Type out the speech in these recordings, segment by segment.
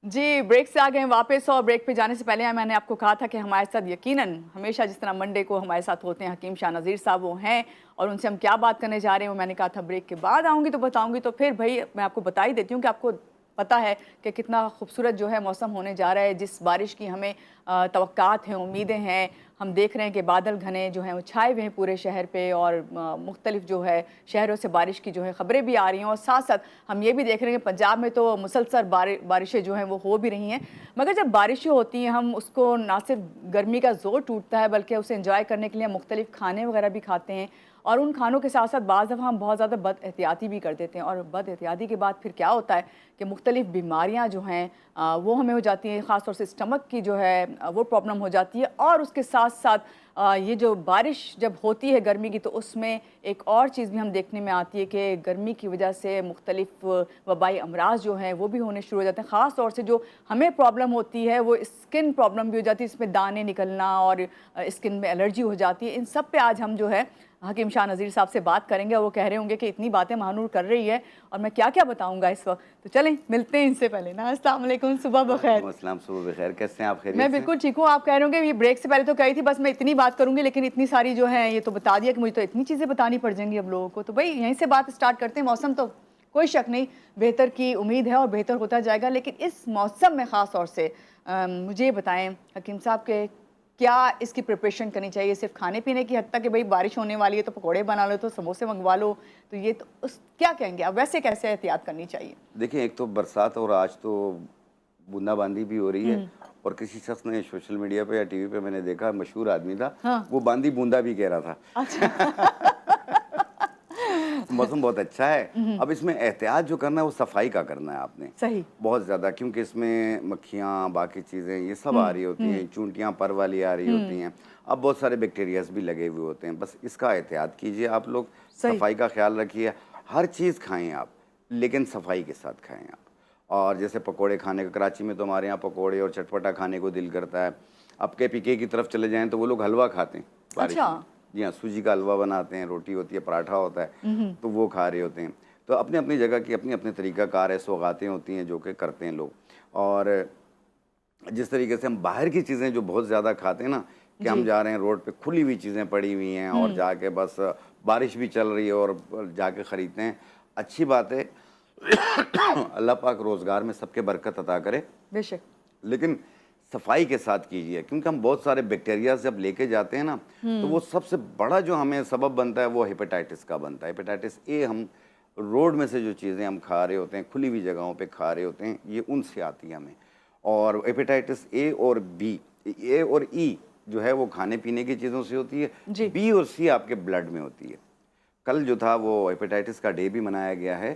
जी, break से आ गए हैं वापस और ब्रेक पे जाने से पहले मैंने आपको कहा था कि हमारे साथ यकीनन हमेशा जिस तरह मंडे को हमारे साथ होते हैं हकीम शाह नज़ीर साहब, वो हैं और उनसे हम क्या बात करने जा रहे हैं वो मैंने कहा था ब्रेक के बाद आऊँगी तो बताऊँगी। तो फिर भाई मैं आपको बता ही देती हूँ कि आपको पता है कि कितना खूबसूरत जो है मौसम होने जा रहा है, जिस बारिश की हमें तवक्कात हैं, उम्मीदें हैं। हम देख रहे हैं कि बादल घने जो हैं वो छाए हुए हैं पूरे शहर पे और मुख्तलिफ जो है शहरों से बारिश की जो है ख़बरें भी आ रही हैं और साथ साथ हम ये भी देख रहे हैं कि पंजाब में तो मुसलसल बारिशें जो हैं वो हो भी रही हैं। मगर जब बारिशें होती हैं हम उसको ना सिर्फ गर्मी का ज़ोर टूटता है बल्कि उसे इंजॉय करने के लिए मुख्तलिफ खाने वगैरह भी खाते हैं और उन खानों के साथ साथ बाज़ दफ़ा हम बहुत ज़्यादा बद एहतियाती भी कर देते हैं और बद एहतियाती के बाद फिर क्या होता है कि मुख्तलिफ बीमारियाँ जो हैं वो हमें हो जाती हैं, ख़ास तौर से स्टमक की जो है वो प्रॉब्लम हो जाती है। और उसके साथ साथ ये जो बारिश जब होती है गर्मी की तो उसमें एक और चीज़ भी हम देखने में आती है कि गर्मी की वजह से मुख्तलिफ वबाई अमराज जो हैं वो भी होने शुरू हो जाते हैं। ख़ास तौर से जो हमें प्रॉब्लम होती है वो स्किन प्रॉब्लम भी हो जाती है, इसमें दाने निकलना और स्किन में एलर्जी हो जाती है। इन सब पे आज हम जो है हकीम शाह नज़ीर साहब से बात करेंगे और वो कह रहे होंगे कि इतनी बातें महानूर कर रही है और मैं क्या क्या बताऊंगा इस वक्त। तो चलें मिलते हैं इनसे पहले ना। अस्सलाम वालेकुम, सुबह बखैर। अस्सलाम, सुबह बखैर। कैसे हैं आप? खैरियत मैं से? बिल्कुल ठीक हूँ। आप कह रहे होंगे ये ब्रेक से पहले तो कही थी बस मैं इतनी बात करूंगी, लेकिन इतनी सारी जो है ये तो बता दिया कि मुझे तो इतनी चीज़ें बतानी पड़ जाएंगी अब लोगों को। तो भाई यहीं से बात स्टार्ट करते हैं। मौसम तो कोई शक नहीं बेहतर की उम्मीद है और बेहतर होता जाएगा, लेकिन इस मौसम में ख़ास तौर से मुझे ये बताएं हकीम साहब के क्या इसकी प्रिपरेशन करनी चाहिए? सिर्फ खाने पीने की हद तक कि भाई बारिश होने वाली है तो पकौड़े बना लो, तो समोसे मंगवा लो, तो ये तो उस क्या कहेंगे आप? वैसे कैसे एहतियात करनी चाहिए? देखिए, एक तो बरसात और आज तो बूंदाबांदी भी हो रही है और किसी शख्स ने सोशल मीडिया पे या टीवी पे मैंने देखा, मशहूर आदमी था, हाँ। वो बांदी बूंदा भी कह रहा था। अच्छा। मौसम बहुत अच्छा है। अब इसमें एहतियात जो करना है वो सफाई का करना है आपने, सही। बहुत ज़्यादा, क्योंकि इसमें मक्खियाँ बाकी चीज़ें ये सब आ रही होती हैं, चूंटियाँ पर वाली आ रही होती हैं। अब बहुत सारे बैक्टीरियाज भी लगे हुए होते हैं। बस इसका एहतियात कीजिए आप लोग, सही। सफाई का ख्याल रखिए। हर चीज़ खाएं आप, लेकिन सफाई के साथ खाएं आप। और जैसे पकोड़े खाने का, कराची में तो हमारे यहाँ पकोड़े और चटपटा खाने को दिल करता है। अब के पीके की तरफ चले जाएं तो वो लोग हलवा खाते हैं बारिश अच्छा। में। जी हाँ, सूजी का हलवा बनाते हैं, रोटी होती है, पराठा होता है, तो वो खा रहे होते हैं। तो अपनी अपनी जगह की अपनी अपनी तरीक़ाकार है, सौगातें होती हैं जो कि करते हैं लोग। और जिस तरीके से हम बाहर की चीज़ें जो बहुत ज़्यादा खाते हैं ना, कि हम जा रहे हैं रोड पे, खुली हुई चीज़ें पड़ी हुई हैं और जाके बस बारिश भी चल रही है और जाके ख़रीदते हैं। अच्छी बात है। अल्लाह पाक रोज़गार में सबके बरकत अता करे, बेशक। लेकिन सफाई के साथ कीजिए, क्योंकि हम बहुत सारे बैक्टीरिया जब लेके जाते हैं ना, तो वो सबसे बड़ा जो हमें सबब बनता है वो हेपेटाइटिस का बनता है। हेपेटाइटिस ए, हम रोड में से जो चीज़ें हम खा रहे होते हैं, खुली हुई जगहों पे खा रहे होते हैं, ये उनसे आती है हमें। और हेपेटाइटिस ए और बी, ए और ई जो है वो खाने पीने की चीज़ों से होती है, जी। बी और सी आपके ब्लड में होती है। कल जो था वो हेपेटाइटिस का डे भी मनाया गया है,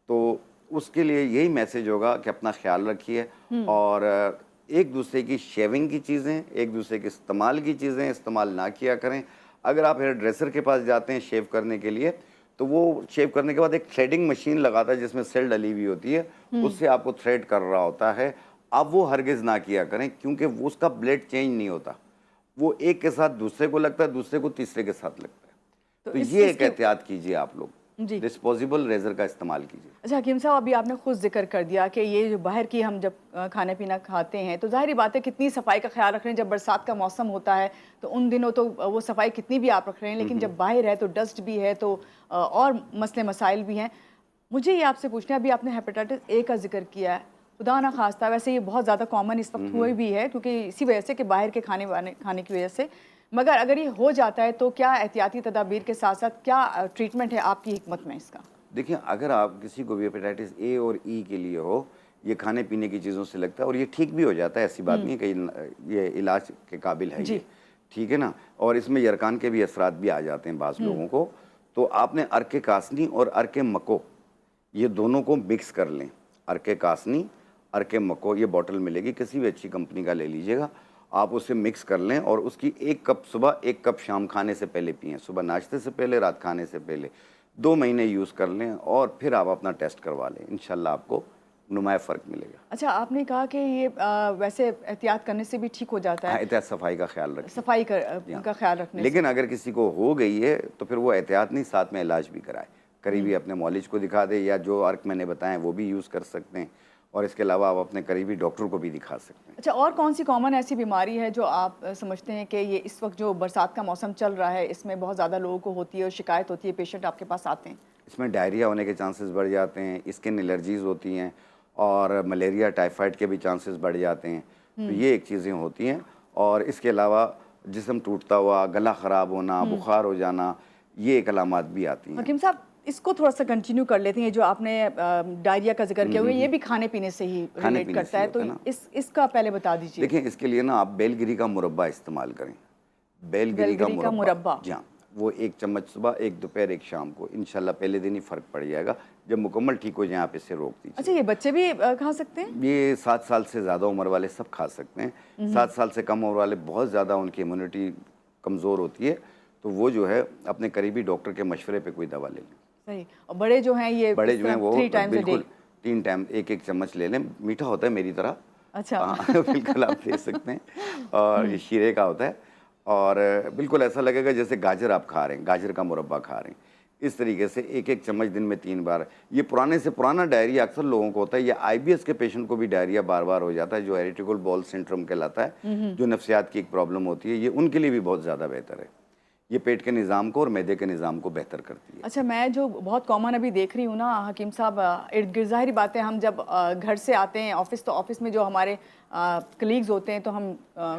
तो उसके लिए यही मैसेज होगा कि अपना ख्याल रखिए और एक दूसरे की शेविंग की चीज़ें, एक दूसरे के इस्तेमाल की चीज़ें इस्तेमाल ना किया करें। अगर आप हेयर ड्रेसर के पास जाते हैं शेव करने के लिए, तो वो शेव करने के बाद एक थ्रेडिंग मशीन लगाता है जिसमें सेल डली हुई होती है, उससे आपको थ्रेड कर रहा होता है। आप वो हरगिज़ ना किया करें, क्योंकि वो उसका ब्लेड चेंज नहीं होता, वो एक के साथ दूसरे को लगता है, दूसरे को तीसरे के साथ लगता है। तो तो इस ये एक इसके एहतियात कीजिए आप लोग, जी। डिस्पोजेबल रेजर का इस्तेमाल कीजिए। अच्छा हकीम साहब, अभी आपने खुद जिक्र कर दिया कि ये जो बाहर की हम जब खाना पीना खाते हैं तो ज़ाहिर बात है कितनी सफाई का ख्याल रख रहे हैं। जब बरसात का मौसम होता है तो उन दिनों तो वो सफाई कितनी भी आप रख रहे हैं, लेकिन जब बाहर है तो डस्ट भी है, तो और मसले मसाइल भी हैं। मुझे ये आपसे पूछना है, अभी आपने हेपेटाइटिस ए का जिक्र किया है, खुदा ना खास्ता, वैसे ये बहुत ज़्यादा कॉमन इस वक्त हुए भी है क्योंकि इसी वजह से कि बाहर के खाने की वजह से। मगर अगर ये हो जाता है तो क्या एहतियाती तदाबीर के साथ साथ क्या ट्रीटमेंट है आपकी हिकमत में इसका? देखिए, अगर आप किसी को भी हेपेटाइटिस ए और ई के लिए हो, ये खाने पीने की चीज़ों से लगता है और ये ठीक भी हो जाता है, ऐसी बात नहीं है कि ये इलाज के काबिल है जी। ये, ठीक है ना। और इसमें यरकान के भी असरात भी आ जाते हैं बाज़ लोगों को। तो आपने अर्के कासनी और अर्के मको, ये दोनों को मिक्स कर लें। अर्के कासनी, अर्के मको, ये बॉटल मिलेगी, किसी भी अच्छी कंपनी का ले लीजिएगा। आप उसे मिक्स कर लें और उसकी 1 कप सुबह, 1 कप शाम खाने से पहले पिएँ। सुबह नाश्ते से पहले, रात खाने से पहले 2 महीने यूज़ कर लें और फिर आप अपना टेस्ट करवा लें। इंशाल्लाह आपको नुमाया फ़र्क मिलेगा। अच्छा, आपने कहा कि ये वैसे एहतियात करने से भी ठीक हो जाता हाँ, है, एहतियात सफाई का ख्याल रखें। सफाई जी हाँ। का ख्याल रखने से। लेकिन अगर किसी को हो गई है तो फिर वो एहतियात नहीं, साथ में इलाज भी कराए। करीबी अपने मौलिज को दिखा दे, या जो अर्क मैंने बताए वो भी यूज़ कर सकते हैं। और इसके अलावा आप अपने करीबी डॉक्टर को भी दिखा सकते हैं। अच्छा, और कौन सी कॉमन ऐसी बीमारी है जो आप समझते हैं कि ये इस वक्त जो बरसात का मौसम चल रहा है इसमें बहुत ज़्यादा लोगों को होती है और शिकायत होती है, पेशेंट आपके पास आते हैं? इसमें डायरिया होने के चांसेस बढ़ जाते हैं, स्किन एलर्जीज़ होती हैं और मलेरिया टाइफाइड के भी चांसेस बढ़ जाते हैं। तो ये एक चीज़ें होती हैं और इसके अलावा जिस्म टूटता हुआ, गला ख़राब होना, बुखार हो जाना, ये एक अलामात भी आती हैं। हकीम साहब, इसको थोड़ा सा कंटिन्यू कर लेते हैं। जो आपने डायरिया का जिक्र किया हुआ है, ये भी खाने पीने से ही रिलेट करता है, तो इसका पहले बता दीजिए। देखिए, इसके लिए ना आप बेलगिरी का मुरब्बा इस्तेमाल करें। बेलगिरी का मुरब्बा, जी हाँ, वो 1 चम्मच सुबह, 1 दोपहर, 1 शाम को, इंशाल्लाह पहले दिन ही फ़र्क पड़ जाएगा। जब मुकम्मल ठीक हो जाए आप इसे रोक दीजिए। अच्छा, ये बच्चे भी खा सकते हैं? ये 7 साल से ज़्यादा उम्र वाले सब खा सकते हैं। 7 साल से कम उम्र वाले बहुत ज़्यादा उनकी इम्यूनिटी कमज़ोर होती है, तो वो जो है अपने करीबी डॉक्टर के मशवरे पे कोई दवा ले लें। सही। और बड़े जो हैं ये बड़े जो हैं वो 3 टाइम्स अ डे? बिल्कुल 3 टाइम 1-1 चम्मच ले लें। मीठा होता है मेरी तरह। अच्छा। हाँ, बिल्कुल आप ले सकते हैं और ये शीरे का होता है और बिल्कुल ऐसा लगेगा जैसे गाजर आप खा रहे हैं, गाजर का मुरब्बा खा रहे हैं। इस तरीके से 1-1 चम्मच दिन में 3 बार। ये पुराने से पुराना डायरिया अक्सर लोगों को होता है। ये आईबीएस के पेशेंट को भी डायरिया बार-बार हो जाता है, जो इरिटेबल बाउल सिंड्रोम कहलाता है, जो नफ्सियात की एक प्रॉब्लम होती है। ये उनके लिए भी बहुत ज़्यादा बेहतर है। ये पेट के निज़ाम को और मैदे के निज़ाम को बेहतर करती है। अच्छा, मैं जो बहुत कॉमन अभी देख रही हूँ ना हकीम साहब, इर्द गिर्द, ज़ाहिर बात है हम जब घर से आते हैं ऑफिस, तो ऑफिस में जो हमारे कलीग्स होते हैं तो हम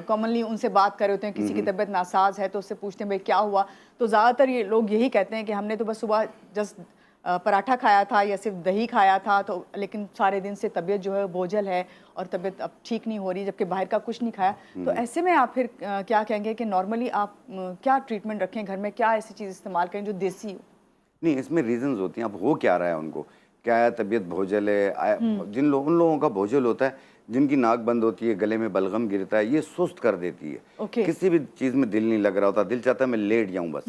कॉमनली उनसे बात कर रहे होते हैं, किसी की तबीयत नासाज है तो उससे पूछते हैं भाई क्या हुआ, तो ज़्यादातर ये लोग यही कहते हैं कि हमने तो बस सुबह जस्ट पराठा खाया था या सिर्फ दही खाया था, तो लेकिन सारे दिन से तबीयत जो है बोझल है और तबीयत अब ठीक नहीं हो रही, जबकि बाहर का कुछ नहीं खाया। तो ऐसे में आप फिर क्या कहेंगे कि नॉर्मली आप क्या ट्रीटमेंट रखें घर में, क्या ऐसी चीज़ इस्तेमाल करें जो देसी हो? नहीं, इसमें रीजंस होती हैं। अब हो क्या रहा है उनको, क्या है, तबीयत भोजल है। उन लोगों का भोजल होता है जिनकी नाक बंद होती है, गले में बलगम गिरता है, ये सुस्त कर देती है। किसी भी चीज़ में दिल नहीं लग रहा होता, दिल चाहता है मैं लेट जाऊं बस।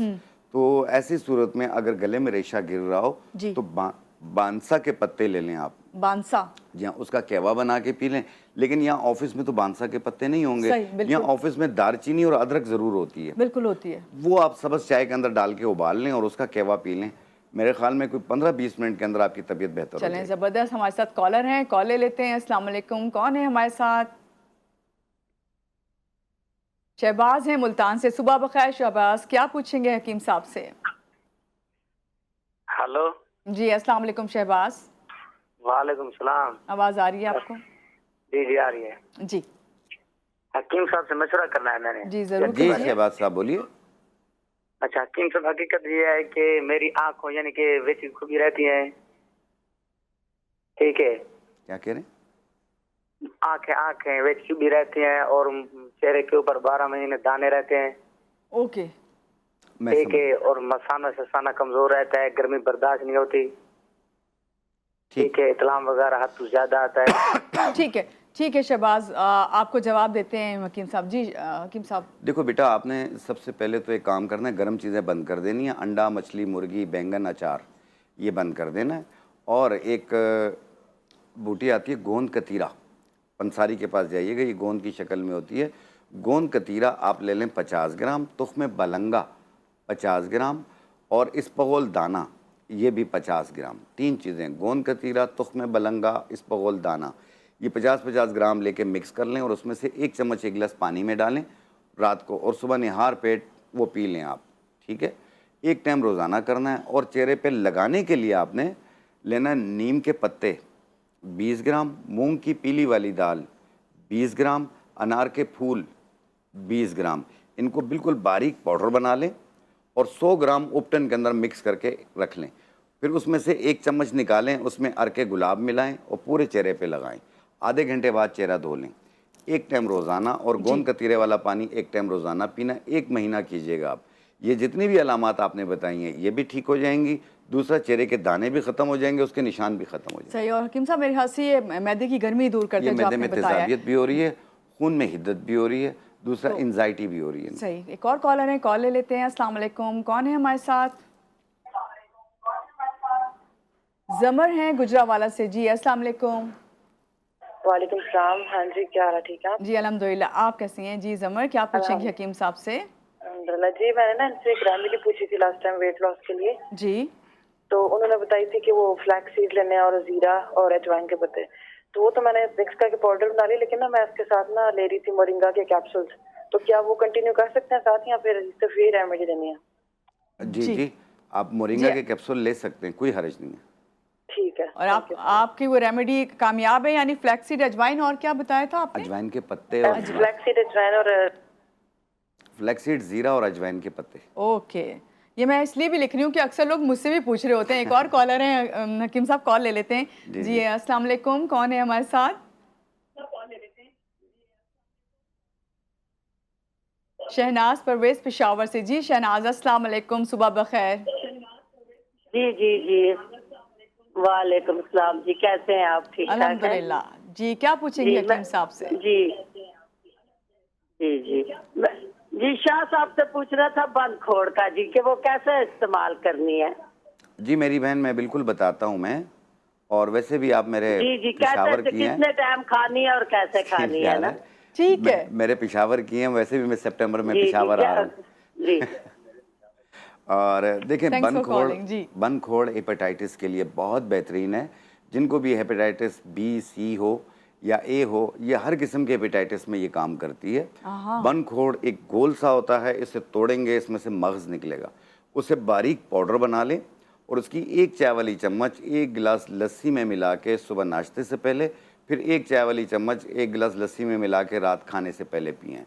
तो ऐसी सूरत में अगर गले में रेशा गिर रहा हो तो बांसा के पत्ते ले लें आप। बांसा? जी हाँ, उसका कहवा बना के पी लें। लेकिन यहाँ ऑफिस में तो बांसा के पत्ते नहीं होंगे। यहाँ ऑफिस में दालचीनी और अदरक जरूर होती है। बिल्कुल होती है। वो आप सब्ज़ चाय के अंदर डाल के उबाल लें और उसका कहवा पी लें। मेरे ख्याल में कोई 15-20 मिनट के अंदर आपकी तबीयत बेहतर हो जाएगी। चलें, ज़बरदस्त। हमारे साथ कॉलर हैं, कॉल ले लेते हैं। अस्सलाम वालेकुम, कौन है हमारे साथ? शहबाज हैं मुल्तान से। सुबह बखैर शहबाज, क्या पूछेंगे हकीम साहब से? हेलो जी, अस्सलाम वालेकुम शहबाज। वालेकुम सलाम। आवाज़ आ रही है आपको? जी जी आ रही है जी। हकीम साहब से मशवरा करना है मैंने। जी जरूर। जी शहबाज साहब बोलिए। अच्छा हकीम साहब, हकीकत ये है कि मेरी आंखों यानी कि वेची खुबी रहती है, ठीक है? क्या कह रहे हैं? आंखें वेची खुबी रहती हैं और चेहरे के ऊपर 12 महीने दाने रहते हैं। ओके, ठीक है। और मसाना ससाना कमजोर रहता है, गर्मी बर्दाश्त नहीं होती, ठीक है? इतलाम वगैरह हद से ज्यादा आता है। ठीक है, ठीक है शहबाज, आपको जवाब देते हैं हकीम साहब। जी हकीम साहब। देखो बेटा, आपने सबसे पहले तो एक काम करना है, गर्म चीज़ें बंद कर देनी है। अंडा, मछली, मुर्गी, बैंगन, अचार, ये बंद कर देना है। और एक बूटी आती है गोंद कतीरा, पंसारी के पास जाइएगा, ये गोंद की शक्ल में होती है। गोंद कतीरा आप ले लें 50 ग्राम, तुख्म बलंगा 50 ग्राम और इसबगोल दाना ये भी 50 ग्राम। 3 चीज़ें, गोंद कतीरा, तुख्म बलंगा, इसबगोल दाना, ये 50-50 ग्राम लेके मिक्स कर लें और उसमें से 1 चम्मच 1 गिलास पानी में डालें रात को, और सुबह निहार पेट वो पी लें आप, ठीक है? 1 टाइम रोज़ाना करना है। और चेहरे पे लगाने के लिए आपने लेना नीम के पत्ते 20 ग्राम, मूंग की पीली वाली दाल 20 ग्राम, अनार के फूल 20 ग्राम। इनको बिल्कुल बारीक पाउडर बना लें और 100 ग्राम उपटन के अंदर मिक्स करके रख लें। फिर उसमें से 1 चम्मच निकालें, उसमें अर्के गुलाब मिलाएं और पूरे चेहरे पे लगाएं। आधे घंटे बाद चेहरा धो लें। 1 टाइम रोज़ाना, और गोंद कतीरे वाला पानी 1 टाइम रोज़ाना पीना। 1 महीना कीजिएगा आप। ये जितनी भी अलामात आपने बताई हैं ये भी ठीक हो जाएंगी। दूसरा, चेहरे के दाने भी ख़त्म हो जाएंगे, उसके निशान भी ख़त्म हो जाएंगे। सही। और हकीम साहब मेरे ख्याल से ये मैदे की गर्मी दूर करते हैं, जो आपने बताया। तेजाबियत भी हो रही है, खून में हिद्दत भी हो रही है, दूसरा एंजाइटी भी हो रही है। सही। एक और कॉलर है, कॉल ले लेते हैं। अस्सलाम वालेकुम, कौन है हमारे साथ? जमर हैं गुजरावाला से। जी अस्सलाम वालेकुम। वालेकुम सलाम। हाँ जी, क्या हाल है? ठीक है जी अल्हम्दुलिल्लाह, आप कैसी हैं? जी जमर, क्या पूछेंगी हकीम साहब से? अल्हम्दुलिल्लाह जी, मैंने ना इनसे एक रेमेडी पूछी थी लास्ट टाइम वेट लॉस के लिए। जी। तो उन्होंने बताई थी कि वो फ्लैक्स सीड लेने और जीरा और अजवाइन के पत्ते। तो वो तो मैंने विक्स का के पाउडर बना ली, लेकिन ना मैं इसके साथ ना ले रही थी मोरिंगा के कैप्सूल्स। तो क्या वो कंटिन्यू कर सकते हैं साथ, या फिर सिर्फ ये रेमेडी लेनी है? जी जी। जी, आप मोरिंगा जी। के कैप्सूल ले सकते हैं, कोई हर्ज नहीं है। ठीक है, और आपकी वो रेमेडी कामयाब है, यानी फ्लैक्सीड, अजवाइन और क्या बताया था आपने? अजवाइन के पत्ते और फ्लैक्सीड, अजवाइन और फ्लैक्सीड, जीरा और अजवाइन के पत्ते। ओके, ये मैं इसलिए भी लिख रही हूँ कि अक्सर लोग मुझसे भी पूछ रहे होते हैं। एक और कॉलर है, हकीम साहब कॉल ले लेते हैं। जी, जी जी। अस्सलाम वालेकुम, कौन है हमारे साथ? शहनाज परवेज पेशावर से। जी शहनाज, अस्सलाम वालेकुम, सुबह बखैर। जी जी जी, वालेकुम सलाम जी, कैसे हैं आप? ठीक ठाक हैं? अल्हम्दुलिल्लाह। जी क्या पूछेंगे जी हकीम साहब से? जी जी जी जी, शाह साहब से पूछना था बंद खोड़ का जी, कि वो कैसे इस्तेमाल करनी है? जी मेरी बहन, मैं बिल्कुल बताता हूँ मैं, और वैसे भी आप मेरे जी जी, पेशावर कैसे, की हैं। कितने टाइम खानी है और कैसे खानी है ना? ठीक है। मेरे पेशावर की हैं, वैसे भी मैं सितंबर में जी जी, पेशावर आ रहा हूँ। जी और देखें, Thanks for calling, जी। बनखोड़ हेपेटाइटिस के लिए बहुत बेहतरीन है। जिनको भी हेपेटाइटिस बी, सी हो या ए हो, ये हर किस्म के हेपेटाइटिस में ये काम करती है। बनखोड़ एक गोल सा होता है, इसे तोड़ेंगे, इसमें से मगज़ निकलेगा। उसे बारीक पाउडर बना लें और उसकी 1 चाय वाली चम्मच 1 गिलास लस्सी में मिला के सुबह नाश्ते से पहले, फिर 1 चाय वाली चम्मच 1 गिलास लस्सी में मिला के रात खाने से पहले पिएं।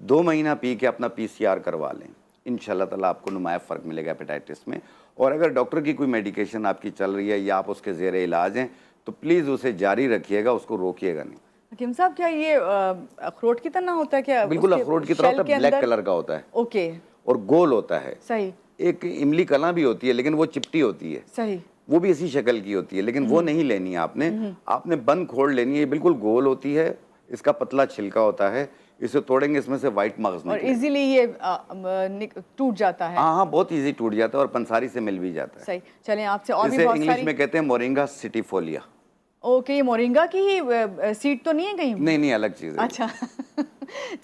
2 महीना पी के अपना PCR करवा लें, इंशाल्लाह ताला आपको नुमाया फ़र्क मिलेगा हेपेटाइटिस में। और अगर डॉक्टर की कोई मेडिकेशन आपकी चल रही है या आप उसके ज़ेरे इलाज हैं, तो प्लीज़ उसे जारी रखिएगा, उसको रोकिएगा नहीं। हकीम साहब क्या ये अखरोट की तरह होता है क्या? बिल्कुल उसके अखरोट की तरह शेल होता के है, ब्लैक अंदर? कलर का होता है ओके, और गोल होता है। सही एक इमली कला भी होती है, लेकिन वो चिपटी होती है, सही। वो भी इसी शक्ल की होती है, लेकिन वो नहीं लेनी है आपने। आपने बनखोड़ लेनी है, ये बिल्कुल गोल होती है, इसका पतला छिलका होता है, इसे तोड़ेंगे, इसमें से वाइट मगज और निकलेगा। इजीली ये टूट जाता है। हाँ हाँ, बहुत इजी टूट जाता है और पंसारी से मिल भी जाता है। सही, चलें आपसे और भी इसे बहुत इंग्लिश सारी। में कहते हैं मोरिंगा सिटीफोलिया। ओके, ये मोरिंगा की ही सीड तो नहीं है कहीं? नहीं नहीं, अलग चीज़ है। अच्छा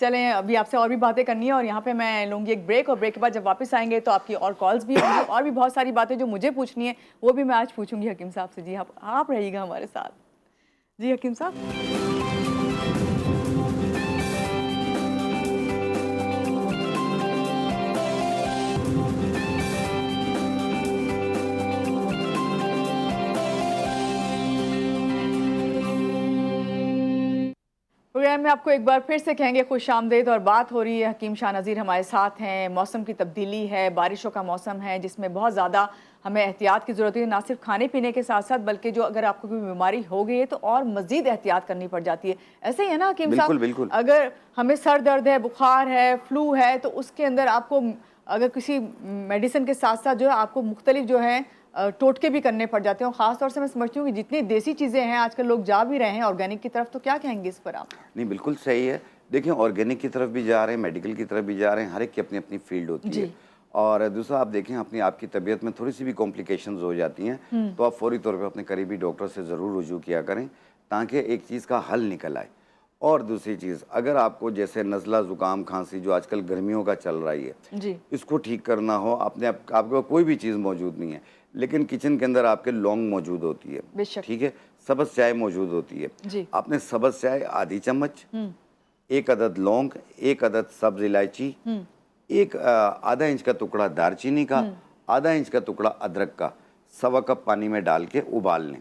चलें, अभी आपसे और भी बातें करनी है और यहाँ पे मैं लूँगी एक ब्रेक, और ब्रेक के बाद जब वापस आएंगे तो आपकी और कॉल्स भी होंगी और भी बहुत सारी बातें जो मुझे पूछनी है वो भी मैं आज पूछूंगी हकीम साहब से। जी आप रहिएगा हमारे साथ। जी हकीम साहब। प्रोग्राम में आपको एक बार फिर से कहेंगे खुश आमदेद, और बात हो रही है, हकीम शाह नज़ीर हमारे साथ हैं। मौसम की तब्दीली है, बारिशों का मौसम है, जिसमें बहुत ज़्यादा हमें एहतियात की ज़रूरत है, ना सिर्फ खाने पीने के साथ साथ बल्कि जो अगर आपको कोई बीमारी हो गई है तो और मज़ीद एहतियात करनी पड़ जाती है। ऐसे ही है ना हकीम साहब? बिल्कुल बिल्कुल। अगर हमें सर दर्द है, बुखार है, फ्लू है, तो उसके अंदर आपको अगर किसी मेडिसिन के साथ साथ जो है आपको मुख्तलिफ जो है टोटके भी करने पड़ जाते हैं। और ख़ास तौर से मैं समझती हूँ कि जितनी देसी चीज़ें हैं आजकल लोग जा भी रहे हैं ऑर्गेनिक की तरफ, तो क्या कहेंगे इस पर आप? नहीं, बिल्कुल सही है। देखिए, ऑर्गेनिक की तरफ भी जा रहे हैं, मेडिकल की तरफ भी जा रहे हैं, हर एक की अपनी अपनी फील्ड होती है। और दूसरा, आप देखें, अपनी आपकी तबीयत में थोड़ी सी भी कॉम्प्लिकेशंस हो जाती हैं तो आप फौरी तौर पे अपने करीबी डॉक्टर से ज़रूर रुजू किया करें, ताकि एक चीज़ का हल निकल आए। और दूसरी चीज़, अगर आपको जैसे नज़ला, ज़ुकाम, खांसी जो आजकल गर्मियों का चल रही है जी, इसको ठीक करना हो, अपने आपके पास कोई भी चीज़ मौजूद नहीं है, लेकिन किचन के अंदर आपके लौंग मौजूद होती है, ठीक है, सब्ज़ चाय मौजूद होती है, जी, आपने सब्ज़ चाय आधी चम्मच, 1 अदद लौंग, 1 अदद सब्ज़ इलायची, एक आधा इंच का टुकड़ा दारचीनी का, आधा इंच का टुकड़ा अदरक का 1.25 कप पानी में डाल के उबाल लें,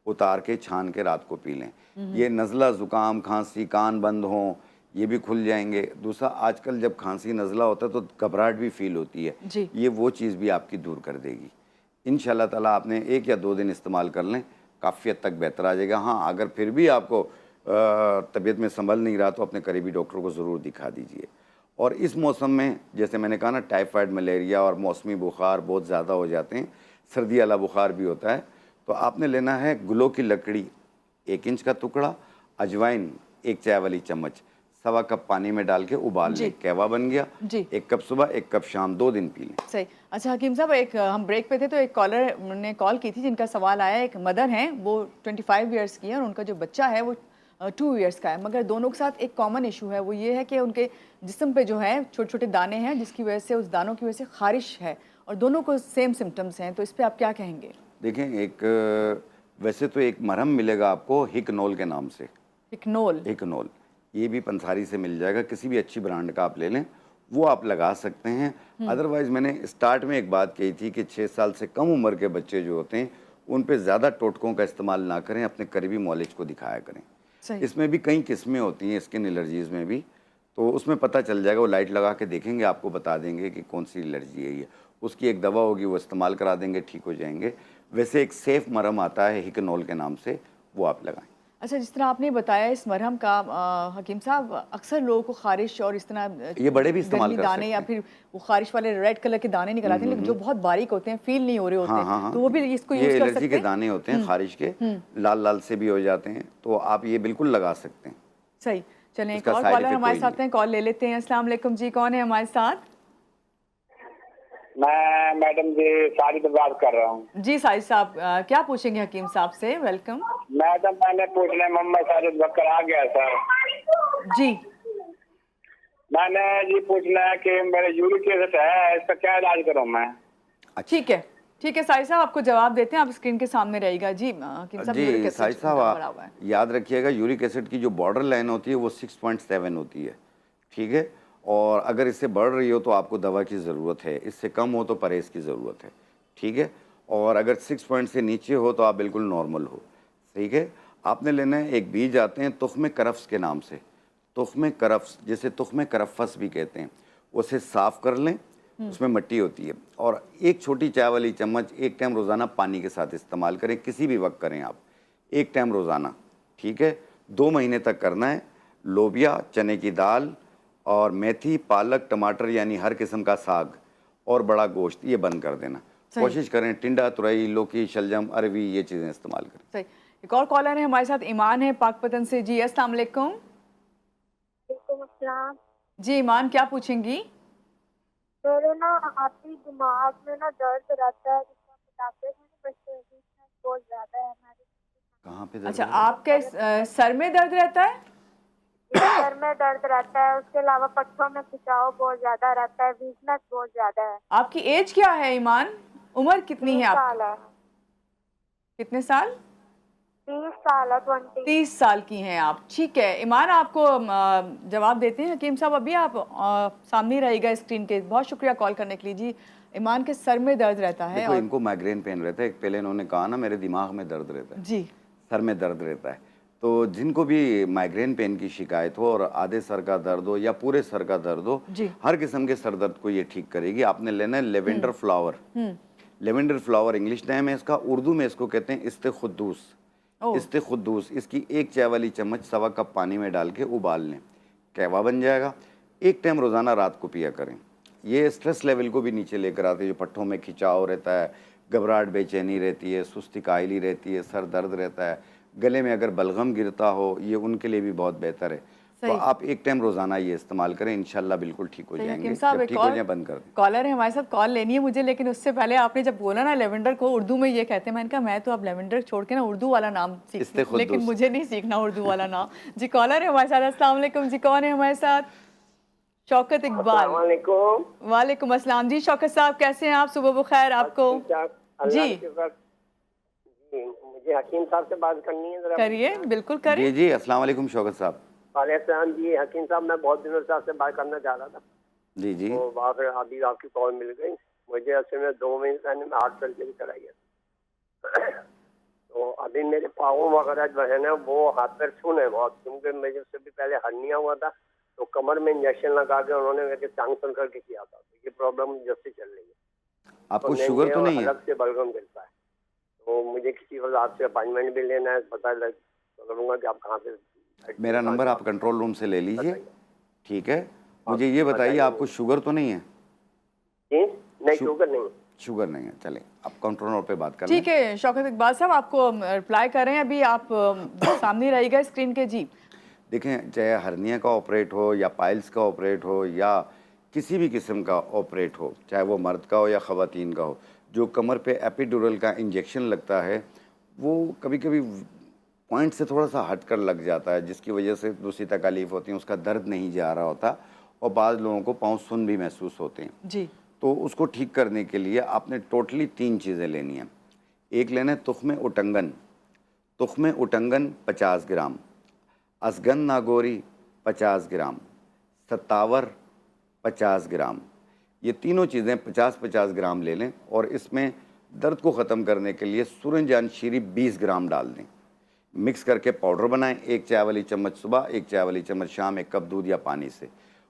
उतार के छान के रात को पी लें। ये नज़ला, ज़ुकाम, खांसी, कान बंद हों, ये भी खुल जाएंगे। दूसरा, आजकल जब खांसी नज़ला होता है तो घबराहट भी फील होती है, ये वो चीज़ भी आपकी दूर कर देगी। इंशाल्लाह ताला आपने 1 या 2 दिन इस्तेमाल कर लें, काफ़ी हद तक बेहतर आ जाएगा। हाँ, अगर फिर भी आपको तबीयत में संभल नहीं रहा तो अपने करीबी डॉक्टर को ज़रूर दिखा दीजिए। और इस मौसम में, जैसे मैंने कहा ना, टाइफाइड, मलेरिया और मौसमी बुखार बहुत ज़्यादा हो जाते हैं, सर्दी वाला बुखार भी होता है, तो आपने लेना है गुलो की लकड़ी 1 इंच का टुकड़ा, अजवाइन 1 चाय वाली चम्मच, 1.25 कप पानी में डाल के उबाल लें, कहवा बन गया। 1 कप सुबह, 1 कप शाम, 2 दिन पी लें। सही। अच्छा हकीम साहब, एक हम ब्रेक पे थे तो एक कॉलर ने कॉल की थी जिनका सवाल आया, एक मदर हैं, वो 25 ईयर्स की है और उनका जो बच्चा है वो 2 ईयर्स का है, मगर दोनों के साथ एक कॉमन इशू है, वो ये है कि उनके जिस्म पे जो है छोटे छोटे दाने हैं, जिसकी वजह से, उस दानों की वजह से खारिश है, और दोनों को सेम सिम्टम्स हैं, तो इस पर आप क्या कहेंगे? देखें, एक वैसे तो एक मरहम मिलेगा आपको हिकनोल के नाम से, हिकनोल। हिकनोल, ये भी पंसारी से मिल जाएगा, किसी भी अच्छी ब्रांड का आप ले लें, वो आप लगा सकते हैं। अदरवाइज़ मैंने स्टार्ट में एक बात कही थी कि 6 साल से कम उम्र के बच्चे जो होते हैं उन पे ज़्यादा टोटकों का इस्तेमाल ना करें, अपने करीबी मॉलिज को दिखाया करें। सही। इसमें भी कई किस्में होती हैं, स्किन एलर्जीज़ में भी, तो उसमें पता चल जाएगा, वो लाइट लगा के देखेंगे, आपको बता देंगे कि कौन सी एलर्जी है ये। उसकी एक दवा होगी, वो इस्तेमाल करा देंगे, ठीक हो जाएंगे। वैसे एक सेफ़ मरहम आता है हिकनोल के नाम से, वो आप लगाएं। अच्छा, जिस तरह आपने बताया इस मरहम का हकीम साहब, अक्सर लोगों को खारिश और इस तरह ये बड़े भी इस्तेमाल गर्मी कर दाने सकते या हैं। फिर वो खारिश वाले रेड कलर के दाने निकल आते हैं, लेकिन जो बहुत बारीक होते हैं, फील नहीं हो रहे होते हाँ हाँ हैं, हाँ, तो वो भी इसको ये यूज़ कर एलर्जी सकते के हैं। दाने होते हैं खारिश के, लाल लाल से भी हो जाते हैं, तो आप ये बिल्कुल लगा सकते हैं। सही। चलें, एक इसका और साइड कॉलर इफेक्ट हमारे कोई साथ नहीं हैं, कॉल ले लेते हैं। अस्सलाम वालेकुम जी, कौन है हमारे साथ? मैं मैडम जी साजिद बात कर रहा हूँ। जी साजिद साहब, क्या पूछेंगे हकीम साहब से? वेलकम। मैडम मैंने पूछने मोहम्मद साजिद बकर आ गया सर। जी मैंने ये पूछना है कि मेरे यूरिक एसिड है, इसका क्या इलाज करूँ मैं? ठीक है, ठीक है साजिद साहब, आपको जवाब देते हैं, आप स्क्रीन के सामने रहेगा। जी हकीम साहब, यूरिक जी एसिड साहिद साहब, बढ़ा हुआ है। याद रखिएगा, यूरिक एसिड की जो बॉर्डर लाइन होती है वो 6.7 होती है, ठीक है। और अगर इससे बढ़ रही हो तो आपको दवा की ज़रूरत है, इससे कम हो तो परहेज़ की ज़रूरत है, ठीक है। और अगर 6 पॉइंट से नीचे हो तो आप बिल्कुल नॉर्मल हो, ठीक है। आपने लेना है, एक बीज आते हैं तुख्म करफ्स के नाम से, तुख्म करफ्स, जैसे तुख्म करफस भी कहते हैं, उसे साफ़ कर लें, उसमें मिट्टी होती है, और एक छोटी चाय वाली चम्मच एक टाइम रोज़ाना पानी के साथ इस्तेमाल करें, किसी भी वक्त करें आप, एक टाइम रोज़ाना, ठीक है। 2 महीने तक करना है। लोबिया, चने की दाल और मेथी, पालक, टमाटर यानी हर किस्म का साग और बड़ा गोश्त, ये बंद कर देना। सही। कोशिश करें टिंडा, तुरई, लौकी, शलजम, अरवी, ये चीज़ें इस्तेमाल करें। सही। एक और कॉलर है हमारे साथ, ईमान है पाकपतन से। जी अस्सलाम वालेकुम। अस्सलाम। जी ईमान, क्या पूछेंगी? मेरे ना आपकी दिमाग में ना दर्द रहता है, जिसका बताते हैं बस वीकनेस बहुत ज्यादा है हमारी। कहाँ पे दर्द अच्छा, है? आपके सर में दर्द रहता है? सर में दर्द रहता है, उसके अलावा पट्टों में खिंचाव बहुत ज्यादा रहता है, वीकनेस बहुत ज्यादा है। आपकी एज क्या है ईमान? उम्र कितनी 30 है आपकी? साल है। कितने साल? 30 साल है, 20। 30 साल की हैं आप। ठीक है ईमान, आपको जवाब देते हैं हकीम साहब, अभी आप सामने ही रहेगा स्क्रीन के। बहुत शुक्रिया कॉल करने के लिए। जी ईमान के सर में दर्द रहता है देखो, और इनको माइग्रेन पेन रहता है, एक पहले इन्होंने कहा ना मेरे दिमाग में दर्द रहता है, जी सर में दर्द रहता है। तो जिनको भी माइग्रेन पेन की शिकायत हो और आधे सर का दर्द हो या पूरे सर का दर्द हो, जी। हर किस्म के सर दर्द को ये ठीक करेगी। आपने लेना है lavender flower. Lavender flower English name है इसका, उर्दू में इसको कहते हैं इस्तेखुद्दूस। इस्तेखुद्दूस, इसकी एक चाय वाली चम्मच 1.25 कप पानी में डाल के उबाल लें, कहवा बन जाएगा। एक टाइम रोज़ाना रात को पिया करें। ये स्ट्रेस लेवल को भी नीचे लेकर आते हैं, जो पट्टों में खिंचाव रहता है, घबराहट, बेचैनी रहती है, सुस्ती काहिली रहती है, सर दर्द रहता है, गले में अगर बलगम गिरता हो, ये उनके लिए भी बहुत बेहतर है। तो आप एक टाइम रोज़ाना ये इस्तेमाल करें, इंशाल्लाह बिल्कुल ठीक हो जाएंगे। हकीम साहब, जब एक ठीक हो और जाए बंद कर दें। कॉलर है हमारे साथ, कॉल लेनी है मुझे, लेकिन उससे पहले आपने जब बोला ना लेवेंडर को उर्दू में ये कहते हैं, मैंने कहा मैं तो अब लेवेंडर छोड़ के ना उर्दू वाला नाम सीखती हूं, लेकिन मुझे नहीं सीखना उर्दू वाला नाम। जी कॉलर है हमारे साथ, अस्सलाम वालेकुम। जी कौन है हमारे साथ? शौकत इकबाल। वालेकुम अस्सलाम। जी शौकत साहब, कैसे हैं आप? सुबह बखैर आपको। जी मुझे हकीम साहब से बात करनी है, करिए, बिल्कुल करिए। जी जी, अस्सलाम वालेकुम शौकत साहब। वालेकुम जी। हकीम साहब, मैं बहुत दिनों से आपसे बात करना चाह रहा था। जी जी। तो बात अभी आपकी कॉल मिल गई मुझे। असल में 2 महीने पहले मैं हार्ट सर्जरी कराई है। तो अभी मेरे पाँव वगैरह जो है ना, वो हाथ पैर सुन है बहुत, क्योंकि मुझे उससे भी पहले हर्निया हुआ था, तो कमर में इंजेक्शन लगा के उन्होंने मेरे टांग सुन करके किया था। तो ये प्रॉब्लम जब से चल रही है। आपको शुगर तो नहीं है? अलग से बलगम गिरता है, तो मुझे किसी वक्त आपसे अपॉइंटमेंट भी लेना है, पता करूँगा कि आप कहाँ पे। मेरा नंबर आप कंट्रोल रूम से ले लीजिए, ठीक है। मुझे ये बताइए, आपको शुगर तो नहीं है? नहीं, शुगर नहीं। शुगर नहीं है, चलें आप कंट्रोल रूम पे बात करें। ठीक है शौकत इकबाल साहब, आपको रिप्लाई कर रहे हैं अभी, आप सामने रहेगा स्क्रीन के। जी देखें, चाहे हर्निया का ऑपरेट हो या पाइल्स का ऑपरेट हो या किसी भी किस्म का ऑपरेट हो, चाहे वो मर्द का हो या ख़वातीन का हो, जो कमर पे एपिड्यूरल का इंजेक्शन लगता है वो कभी कभी पॉइंट से थोड़ा सा हट कर लग जाता है, जिसकी वजह से दूसरी तकलीफ़ होती है, उसका दर्द नहीं जा रहा होता और बाज़ लोगों को पाँव सुन भी महसूस होते हैं। जी। तो उसको ठीक करने के लिए आपने टोटली 3 चीज़ें लेनी हैं। एक लेना है तुख्म उटंगन, तुख्म उटंगन 50 ग्राम, असगन नागोरी 50 ग्राम, सत्तावर 50 ग्राम, ये तीनों चीज़ें 50-50 ग्राम ले लें और इसमें दर्द को ख़त्म करने के लिए सूरजजान शीरी 20 ग्राम डाल दें। मिक्स करके पाउडर बनाएं, 1 चाय वाली चम्मच सुबह, 1 चाय वाली चम्मच शाम, 1 कप दूध या पानी से।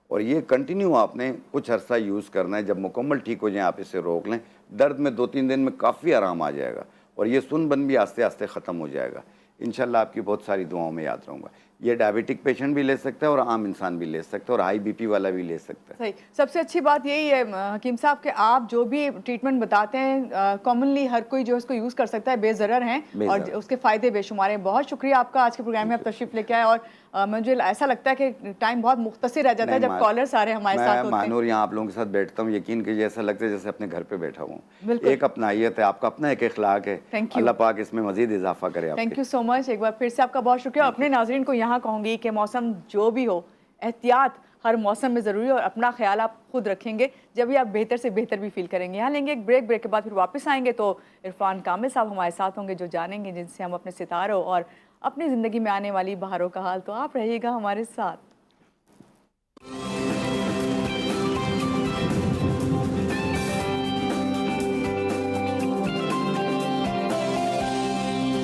और ये कंटिन्यू आपने कुछ अर्सा यूज़ करना है। जब मुकम्मल ठीक हो जाए आप इसे रोक लें। दर्द में 2-3 दिन में काफ़ी आराम आ जाएगा और ये सुनबन भी आस्ते आस्ते ख़त्म हो जाएगा। इंशाल्लाह आपकी बहुत सारी दुआओं में याद रहूँगा। ये डायबिटिक पेशेंट भी ले सकता है और आम इंसान भी ले सकता है और हाई बीपी वाला भी ले सकता है। सही, सबसे अच्छी बात यही है हकीम साहब कि आप जो भी ट्रीटमेंट बताते हैं कॉमनली हर कोई जो इसको यूज़ कर सकता है, बेज़रर हैं और उसके फ़ायदे बेशुमार हैं। बहुत शुक्रिया आपका, आज के प्रोग्राम में आप तशरीफ़ लेके आए और मुझे ऐसा लगता है कि टाइम बहुत मुख्तसर रह जाता है जब कॉलर्स आ रहे हैं हमारे साथ होते हैं। मानूर यहाँ आप लोगों के साथ बैठता हूँ, यकीन कीजिए ऐसा लगता है जैसे अपने घर पे बैठा हूँ। बिल्कुल। एक अपनाइयत है, आपका अपना एक इखलाक है। अल्लाह पाक इसमें मज़ीद इजाफा करे। Thank you so much. एक बार फिर से आपका बहुत शुक्रिया। अपने नाज़रीन को यहाँ कहूँगी कि मौसम जो भी हो, एहतियात हर मौसम में ज़रूरी है और अपना ख्याल आप खुद रखेंगे जब भी आप बेहतर से बेहतर भी फील करेंगे। यहाँ लेंगे एक ब्रेक के बाद फिर वापस आएंगे तो इरफान कामिल साहब हमारे साथ होंगे जो जानेंगे जिनसे हम अपने सितारों और अपनी ज़िंदगी में आने वाली बहारों का हाल। तो आप रहिएगा हमारे साथ।